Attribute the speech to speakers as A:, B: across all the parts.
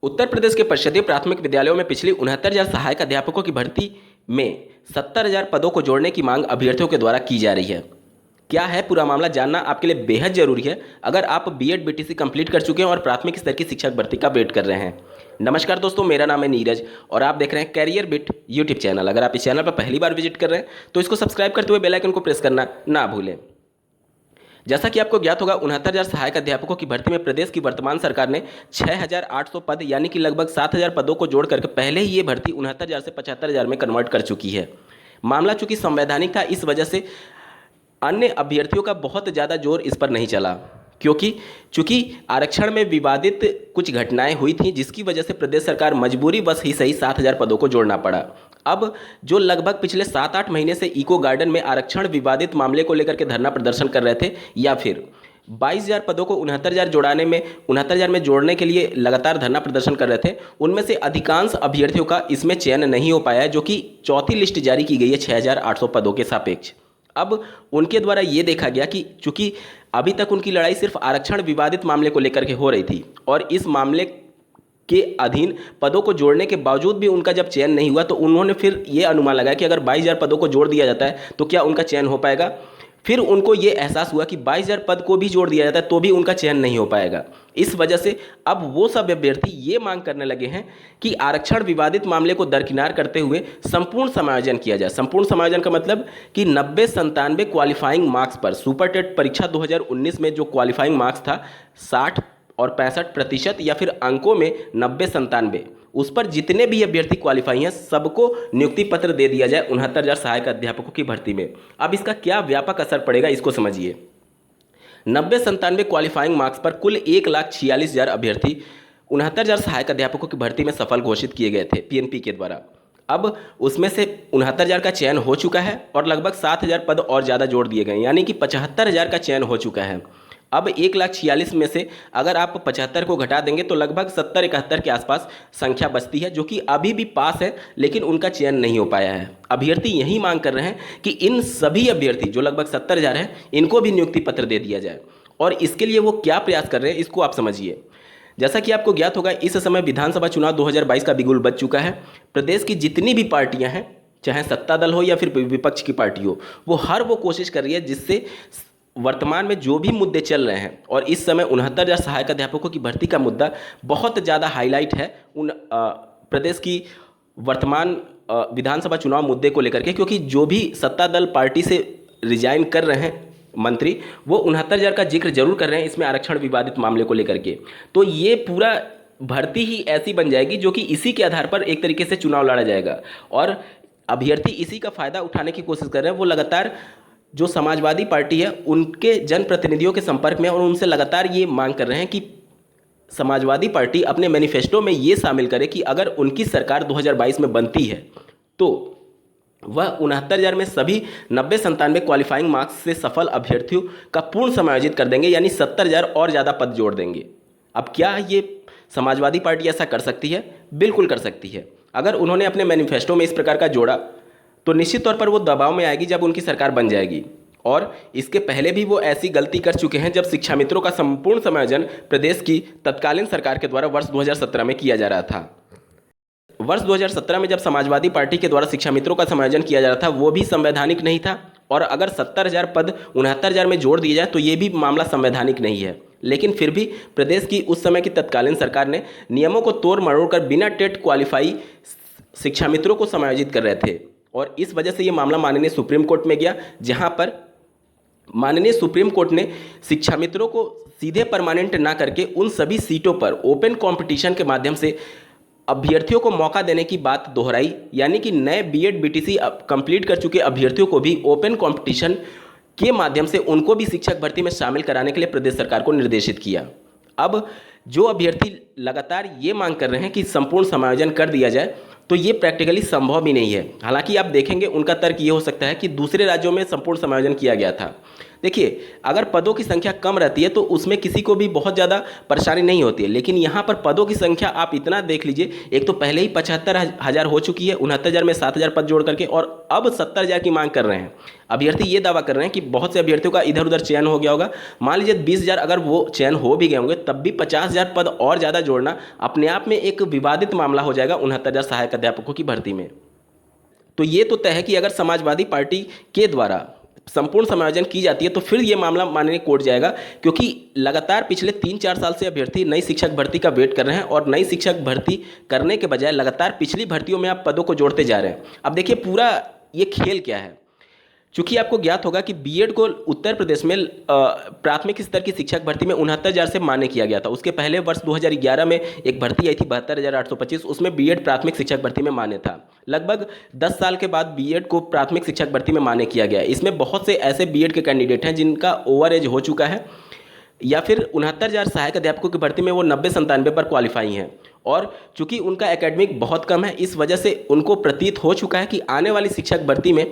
A: उत्तर प्रदेश के परिषदीय प्राथमिक विद्यालयों में पिछली 69,000 सहायक अध्यापकों की भर्ती में 70,000 पदों को जोड़ने की मांग अभ्यर्थियों के द्वारा की जा रही है। क्या है पूरा मामला, जानना आपके लिए बेहद जरूरी है अगर आप बीएड बीटीसी कंप्लीट कर चुके हैं और प्राथमिक स्तर की शिक्षक भर्ती का वेट कर रहे हैं। नमस्कार दोस्तों, मेरा नाम है नीरज और आप देख रहे हैं कैरियर बिट यूट्यूब चैनल। अगर आप इस चैनल पर पहली बार विजिट कर रहे हैं तो इसको सब्सक्राइब करते हुए बेल आइकन को प्रेस करना ना भूलें। जैसा कि आपको ज्ञात होगा, 69,000 सहायक अध्यापकों की भर्ती में प्रदेश की वर्तमान सरकार ने 6,800 पद यानी कि लगभग 7,000 पदों को जोड़ करके पहले ही ये भर्ती 69,000 से 75,000 में कन्वर्ट कर चुकी है। मामला चूंकि संवैधानिक था, इस वजह से अन्य अभ्यर्थियों का बहुत ज़्यादा जोर इस पर नहीं चला, क्योंकि चूंकि आरक्षण में विवादित कुछ घटनाएं हुई थी, जिसकी वजह से प्रदेश सरकार मजबूरी बस ही सही 7,000 पदों को जोड़ना पड़ा। अब जो लगभग पिछले 7-8 महीने से इको गार्डन में आरक्षण विवादित मामले को लेकर के धरना प्रदर्शन कर रहे थे, या फिर 22,000 पदों को 69,000 में जोड़ने के लिए लगातार धरना प्रदर्शन कर रहे थे, उनमें से अधिकांश अभ्यर्थियों का इसमें चयन नहीं हो पाया है, जो कि चौथी लिस्ट जारी की गई है 6,800 पदों के सापेक्ष। अब उनके द्वारा ये देखा गया कि चूंकि अभी तक उनकी लड़ाई सिर्फ आरक्षण विवादित मामले को लेकर के हो रही थी और इस मामले के अधीन पदों को जोड़ने के बावजूद भी उनका जब चयन नहीं हुआ, तो उन्होंने फिर ये अनुमान लगाया कि अगर 22,000 पदों को जोड़ दिया जाता है तो क्या उनका चयन हो पाएगा। फिर उनको ये एहसास हुआ कि 22,000 पद को भी जोड़ दिया जाता है तो भी उनका चयन नहीं हो पाएगा। इस वजह से अब वो सब अभ्यर्थी ये मांग करने लगे हैं कि आरक्षण विवादित मामले को दरकिनार करते हुए संपूर्ण समायोजन किया जाए। संपूर्ण समायोजन का मतलब कि 90-97 क्वालिफाइंग मार्क्स पर सुपर टेट परीक्षा 2019 में जो क्वालिफाइंग मार्क्स था 60 और 65% या फिर अंकों में 90-97, उस पर जितने भी अभ्यर्थी क्वालिफाई हैं सबको नियुक्ति पत्र दे दिया जाए 69,000 सहायक अध्यापकों की भर्ती में। अब इसका क्या व्यापक असर पड़ेगा इसको समझिए। 90-97 क्वालिफाइंग मार्क्स पर कुल 1,46,000 अभ्यर्थी 69,000 सहायक अध्यापकों की भर्ती में सफल घोषित किए गए थे पीएनपी के द्वारा। अब उसमें से 69,000 का चयन हो चुका है और लगभग 7,000 पद और ज़्यादा जोड़ दिए गए, यानी कि 75,000 का चयन हो चुका है। अब 1,46,000 में से अगर आप 75 को घटा देंगे तो लगभग 70-71 के आसपास संख्या बचती है, जो कि अभी भी पास है, लेकिन उनका चयन नहीं हो पाया है। अभ्यर्थी यही मांग कर रहे हैं कि इन सभी अभ्यर्थी जो लगभग 70,000 हैं, इनको भी नियुक्ति पत्र दे दिया जाए। और इसके लिए वो क्या प्रयास कर रहे हैं इसको आप समझिए। जैसा कि आपको ज्ञात होगा, इस समय विधानसभा चुनाव 2022 का बिगुल बज चुका है। प्रदेश की जितनी भी पार्टियां हैं, चाहे सत्ता दल हो या फिर विपक्ष की पार्टी हो, वो हर वो कोशिश कर रही है जिससे वर्तमान में जो भी मुद्दे चल रहे हैं, और इस समय 69,000 सहायक अध्यापकों की भर्ती का मुद्दा बहुत ज़्यादा हाईलाइट है उन प्रदेश की वर्तमान विधानसभा चुनाव मुद्दे को लेकर के, क्योंकि जो भी सत्ता दल पार्टी से रिजाइन कर रहे हैं मंत्री, वो 69,000 का जिक्र जरूर कर रहे हैं इसमें आरक्षण विवादित मामले को लेकर के। तो ये पूरा भर्ती ही ऐसी बन जाएगी जो कि इसी के आधार पर एक तरीके से चुनाव लड़ा जाएगा, और अभ्यर्थी इसी का फायदा उठाने की कोशिश कर रहे हैं। वो लगातार जो समाजवादी पार्टी है उनके जनप्रतिनिधियों के संपर्क में और उनसे लगातार ये मांग कर रहे हैं कि समाजवादी पार्टी अपने मैनिफेस्टो में ये शामिल करे कि अगर उनकी सरकार 2022 में बनती है तो वह 69,000 में सभी 90-97 क्वालिफाइंग मार्क्स से सफल अभ्यर्थियों का पूर्ण समायोजित कर देंगे, यानी 70,000 और ज़्यादा पद जोड़ देंगे। अब क्या ये समाजवादी पार्टी ऐसा कर सकती है? बिल्कुल कर सकती है। अगर उन्होंने अपने मैनिफेस्टो में इस प्रकार का जोड़ा तो निश्चित तौर पर वो दबाव में आएगी जब उनकी सरकार बन जाएगी। और इसके पहले भी वो ऐसी गलती कर चुके हैं जब शिक्षा मित्रों का संपूर्ण समायोजन प्रदेश की तत्कालीन सरकार के द्वारा वर्ष 2017 में किया जा रहा था। वर्ष 2017 में जब समाजवादी पार्टी के द्वारा शिक्षा मित्रों का समायोजन किया जा रहा था, वो भी संवैधानिक नहीं था, और अगर 70,000 पद 69,000 में जोड़ दिए जाए तो ये भी मामला संवैधानिक नहीं है। लेकिन फिर भी प्रदेश की उस समय की तत्कालीन सरकार ने नियमों को तोड़ मरोड़ कर बिना टेट क्वालिफाई शिक्षा मित्रों को समायोजित कर रहे थे, और इस वजह से ये मामला माननीय सुप्रीम कोर्ट में गया, जहां पर माननीय सुप्रीम कोर्ट ने शिक्षा मित्रों को सीधे परमानेंट ना करके उन सभी सीटों पर ओपन कंपटीशन के माध्यम से अभ्यर्थियों को मौका देने की बात दोहराई, यानी कि नए बीएड बीटीसी कंप्लीट कर चुके अभ्यर्थियों को भी ओपन कंपटीशन के माध्यम से उनको भी शिक्षक भर्ती में शामिल कराने के लिए प्रदेश सरकार को निर्देशित किया। अब जो अभ्यर्थी लगातार ये मांग कर रहे हैं कि संपूर्ण समायोजन कर दिया जाए, तो ये प्रैक्टिकली संभव भी नहीं है। हालांकि आप देखेंगे उनका तर्क ये हो सकता है कि दूसरे राज्यों में संपूर्ण समायोजन किया गया था, देखिए, अगर पदों की संख्या कम रहती है तो उसमें किसी को भी बहुत ज़्यादा परेशानी नहीं होती है, लेकिन यहाँ पर पदों की संख्या आप इतना देख लीजिए, एक तो पहले ही 75,000 हो चुकी है, 69,000 में 7,000 पद जोड़ करके, और अब 70,000 की मांग कर रहे हैं। अभ्यर्थी ये दावा कर रहे हैं कि बहुत से अभ्यर्थियों का इधर उधर चयन हो गया होगा। मान लीजिए 20,000 अगर वो चयन हो भी गए होंगे, तब भी 50,000 पद और ज़्यादा जोड़ना अपने आप में एक विवादित मामला हो जाएगा 69,000 सहायक अध्यापकों की भर्ती में। तो ये तो तय है कि अगर समाजवादी पार्टी के द्वारा संपूर्ण समायोजन की जाती है तो फिर ये मामला माननीय कोर्ट जाएगा, क्योंकि लगातार पिछले 3-4 साल से अभ्यर्थी नई शिक्षक भर्ती का वेट कर रहे हैं, और नई शिक्षक भर्ती करने के बजाय लगातार पिछली भर्तियों में आप पदों को जोड़ते जा रहे हैं। अब देखिए पूरा ये खेल क्या है। चूंकि आपको ज्ञात होगा कि बीएड को उत्तर प्रदेश में प्राथमिक स्तर की शिक्षक भर्ती में 69,000 से मान्य किया गया था। उसके पहले वर्ष 2011 में एक भर्ती आई थी 72,825, उसमें बीएड प्राथमिक शिक्षक भर्ती में मान्य था। लगभग 10 साल के बाद बीएड को प्राथमिक शिक्षक भर्ती में मान्य किया गया। इसमें बहुत से ऐसे बीएड के कैंडिडेट हैं जिनका ओवर एज हो चुका है, या फिर 69,000 सहायक अध्यापकों की भर्ती में वो 90-97 पर क्वालिफाई हैं, और चूंकि उनका एकेडमिक बहुत कम है, इस वजह से उनको प्रतीत हो चुका है कि आने वाली शिक्षक भर्ती में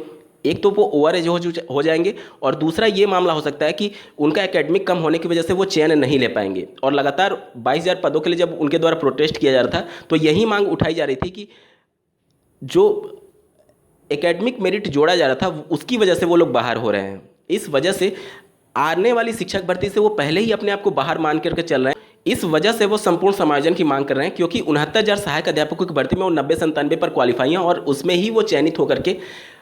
A: एक तो वो ओवर एज हो जाएंगे, और दूसरा ये मामला हो सकता है कि उनका एकेडमिक कम होने की वजह से वो चयन नहीं ले पाएंगे। और लगातार 22,000 पदों के लिए जब उनके द्वारा प्रोटेस्ट किया जा रहा था तो यही मांग उठाई जा रही थी कि जो एकेडमिक मेरिट जोड़ा जा रहा था उसकी वजह से वो लोग बाहर हो रहे हैं। इस वजह से आने वाली शिक्षक भर्ती से वो पहले ही अपने आप को बाहर मान करके चल रहे हैं। इस वजह से वो संपूर्ण समायोजन की मांग कर रहे हैं, क्योंकि 69,000 सहायक अध्यापकों की भर्ती में वो 90-97 पर क्वालिफाई हैं, और उसमें ही वो चयनित होकर के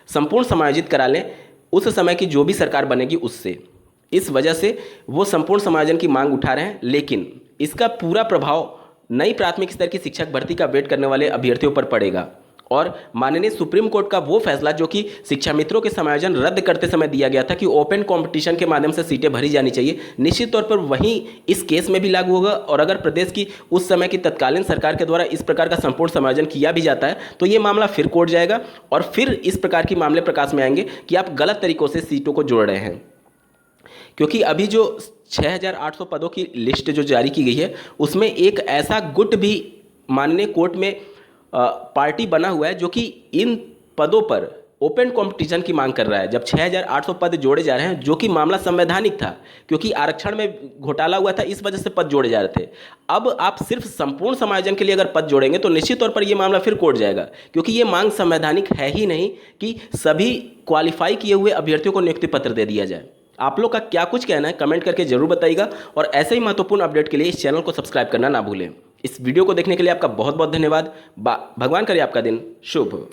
A: संपूर्ण समायोजित करा लें उस समय की जो भी सरकार बनेगी उससे। इस वजह से वो संपूर्ण समायोजन की मांग उठा रहे हैं, लेकिन इसका पूरा प्रभाव नई प्राथमिक स्तर की शिक्षक भर्ती का वेट करने वाले अभ्यर्थियों पर पड़ेगा। और माननीय सुप्रीम कोर्ट का वो फैसला जो कि शिक्षा मित्रों के समायोजन रद्द करते समय दिया गया था कि ओपन कंपटीशन के माध्यम से सीटें भरी जानी चाहिए, निश्चित तौर पर वही इस केस में भी लागू होगा। और अगर प्रदेश की उस समय की तत्कालीन सरकार के द्वारा इस प्रकार का संपूर्ण समायोजन किया भी जाता है तो ये मामला फिर कोर्ट जाएगा, और फिर इस प्रकार के मामले प्रकाश में आएंगे कि आप गलत तरीकों से सीटों को जोड़ रहे हैं। क्योंकि अभी जो 6,800 पदों की लिस्ट जो जारी की गई है उसमें एक ऐसा गुट भी माननीय कोर्ट में पार्टी बना हुआ है जो कि इन पदों पर ओपन कंपटीशन की मांग कर रहा है। जब 6,800 पद जोड़े जा रहे हैं, जो कि मामला संवैधानिक था, क्योंकि आरक्षण में घोटाला हुआ था, इस वजह से पद जोड़े जा रहे थे। अब आप सिर्फ संपूर्ण समायोजन के लिए अगर पद जोड़ेंगे तो निश्चित तौर पर यह मामला फिर कोर्ट जाएगा, क्योंकि ये मांग संवैधानिक है ही नहीं कि सभी क्वालिफाई किए हुए अभ्यर्थियों को नियुक्ति पत्र दे दिया जाए। आप लोग का क्या कुछ कहना है कमेंट करके जरूर बताइएगा, और ऐसे ही महत्वपूर्ण अपडेट के लिए इस चैनल को सब्सक्राइब करना ना भूलें। इस वीडियो को देखने के लिए आपका बहुत बहुत धन्यवाद। भगवान करे आपका दिन शुभ हो।